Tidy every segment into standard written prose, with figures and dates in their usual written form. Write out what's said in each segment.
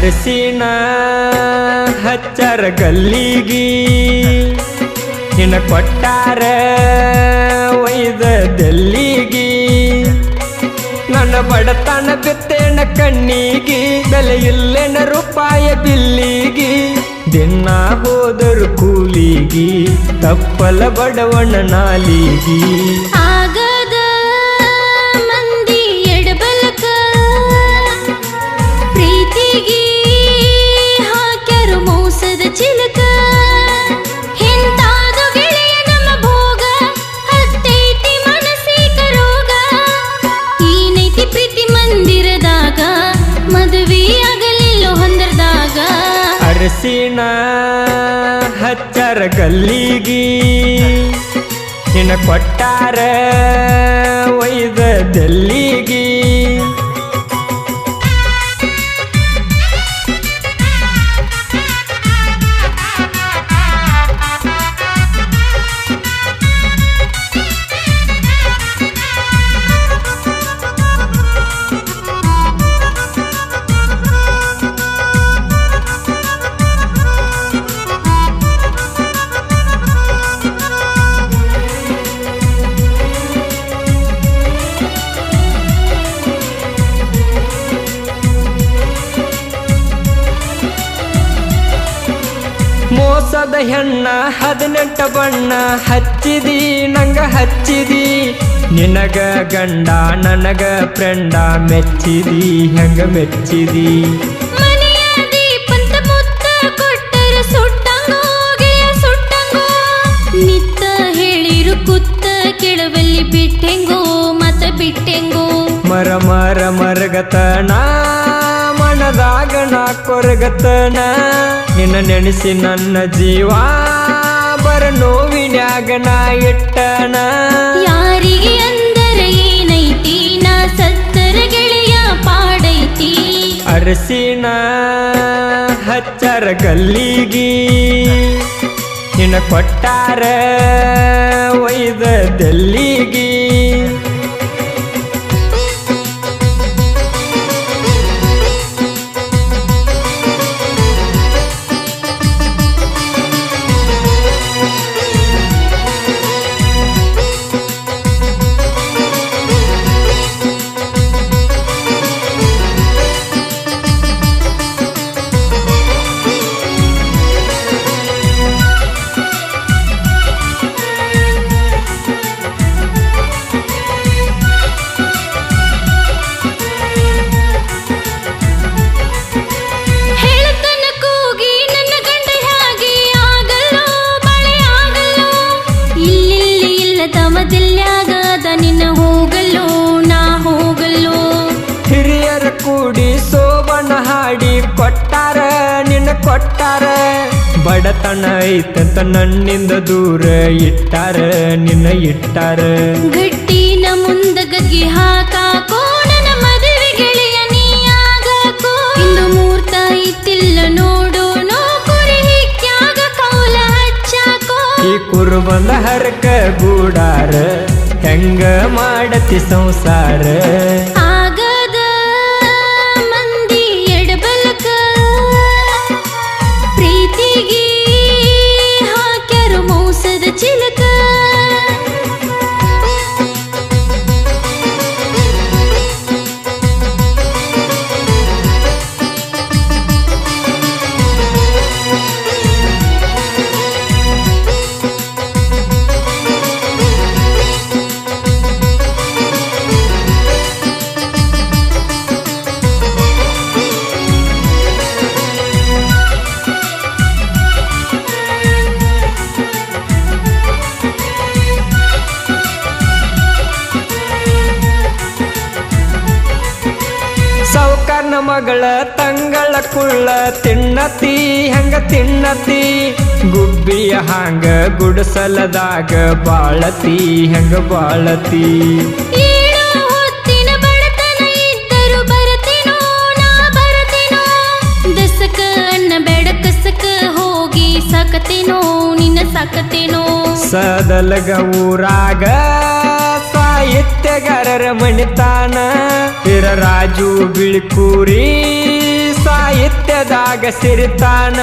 ಅರಸಿನ ಹಚ್ಚರ ಗಲ್ಲಿಗಿ ನಿನ್ನ ಕೊಟ್ಟಾರ ಒಯ್ದ ದೆಲ್ಲಿಗಿ ನನ್ನ ಬಡತನ ಬಿತ್ತೇನ ಕಣ್ಣಿಗಿ ಬೆಲೆ ಇಲ್ಲೇನ ರೂಪಾಯ ಬಿಲ್ಲಿಗಿ ದಿನ ಹೋದರು ಕೂಲಿಗಿ ತಪ್ಪಲ ಬಡವಣ್ಣ ನಾಲಿಗಿ ಆಗದ ಮಂದಿ ಎಡಬಲಕ ಪ್ರೀತಿಗಿ ಹಾಕ್ಯಾರು ಮೋಸದ ಚಿಲಕ ಹಿಂತಾದು ಗೆಳೆಯ ನಮ್ಮ ಭೋಗ ಹತ್ತೈತಿ ಮನಸ್ಸಿಗ ರೋಗ ಏನೈತಿ ಪ್ರೀತಿ ಮಂದಿರದಾಗ ಮದುವೆ ಆಗಲಿಲ್ಲೋ ಹೊಂದರದಾಗ ಅರಸಿನ ಹಚ್ಚರ ಗಲ್ಲಿಗಿ ನಿನ್ನ ಕೊಟ್ಟಾರ ಒಯ್ದ ದೆಲ್ಲಿಗಿ ಮೋಸದ ಹೆಣ್ಣ 18 ಬಣ್ಣ ಹಚ್ಚಿದಿ ನಂಗ ಹಚ್ಚಿದಿ ನಿನಗ ಗಂಡ ನನಗ ಫ್ರೆಂಡ ಮೆಚ್ಚಿದಿ ಹೆಂಗ ಮೆಚ್ಚಿದಿ ಮನೆಯ ದೀಪಂತ ಮುತ್ತ ಕೊಟ್ಟರ ಸುಟ್ಟಂಗೋ ಗೆಳೆಯ ಸುಟ್ಟಂಗೋ ನಿತ್ತ ಹೇಳಿರು ಕುತ್ತ ಕೆಳವಲ್ಲಿ ಬಿಟ್ಟೆಂಗೋ ಮತ ಬಿಟ್ಟೆಂಗೋ ಮರ ಮರ ಮರಗತನ ಮನದಾಗ ನಾ ಕೊರಗತನ ನಿನ್ನ ನೆನೆಸಿ ನನ್ನ ಜೀವ ಬರ ನೋವಿನ್ಯಾಗ ನಾ ಇಟ್ಟನ ಯಾರಿಗೆ ಅಂದರೆ ಏನೈತಿ ನಾ ಸತ್ತರ ಗೆಳೆಯ ಪಾಡೈತಿ ಅರಸಿನ ಹಚ್ಚರ ಗಲ್ಲಿಗಿ ನಿನ್ನ ಕೊಟ್ಟಾರ ಒಯ್ದ ದೆಲ್ಲಿಗಿ ನಿನ್ನ ಹೋಗಲ್ಲೋ ನಾ ಹೋಗಲ್ಲೋ ಹಿರಿಯರ ಕೂಡಿ ಸೋಬಣ್ಣ ಹಾಡಿ ಕೊಟ್ಟಾರ ನಿನ್ನ ಕೊಟ್ಟಾರ ಬಡತನ ಐತಂತ ನನ್ನಿಂದ ದೂರ ಇಟ್ಟಾರ ನಿನ್ನ ಇಟ್ಟಾರ ಗಟ್ಟಿನ ಮುಂದ ಗಗ್ಗಿ ಹಾಕಾಕೋ ನನ್ನ ಮದುವೆ ಗೆಳೆಯ ನೀ ಆಗಾಕೋ ಇಂದು ಮೂರ್ತ ಐತಿಲ್ಲ ನೋಡು ನೋ ಕುರಿ ಹಿಕ್ಕ್ಯಾಗ ಕೌಲ ಹಚ್ಚಾಕೋ ಈ ಕುರುಬಂದ ಹರಕ ಗೂಡಾರ ಹೆಂಗ ಮಾಡತಿ ಸಂಸಾರ ಆಗದ ಮಂದಿ ಎಡಬಲಕ ಪ್ರೀತಿಗಿ ಹಾಕ್ಯಾರು ಮೋಸದ ಚಿಲಕ ಸೌಕರ್ನ ಮಗಳ ತಂಗಳ ಕುಳ್ಳ ತಿನ್ನತಿ ಹಂಗ ತಿನ್ನತಿ ಗುಬ್ಬಿಯ ಹಾಂಗ ಗುಡಸಲದಾಗ ಬಾಳತಿ ಹಂಗ ಬಾಳತಿ ಏಳೋ ಹೊತ್ತಿನ ಬಡತನ ಇದ್ದರು ಬರತೇನೋ ನಾ ಬರತೇನೋ ದಸಕ ಅಣ್ಣ ಬೇಡ ಕಸಕ ಹೋಗಿ ಸಾಕತೇನೋ ನಿನ್ನ ಸಾಕತೇನೋ ಸದಲಗ ಊರಾಗ ಸಾಹಿತ್ಯಗಾರರ ಮಣಿತಾನ ರಾಜು ಬಿಳ್ಕೂರಿ ಸಾಹಿತ್ಯ ಸಾಹಿತ್ಯದಾಗ ಸಿರಿತಾನ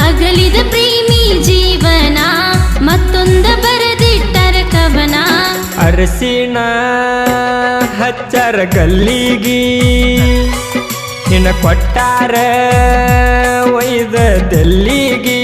ಅಗಲಿದ ಪ್ರೇಮಿ ಜೀವನ ಮತ್ತೊಂದ ಬರೆದಿಟ್ಟರ ಕವನ ಅರಸಿನ ಹಚ್ಚರ ಗಲ್ಲಿಗಿ ನಿನ್ನ ಕೊಟ್ಟಾರ ಒಯ್ದ ದೆಲ್ಲಿಗಿ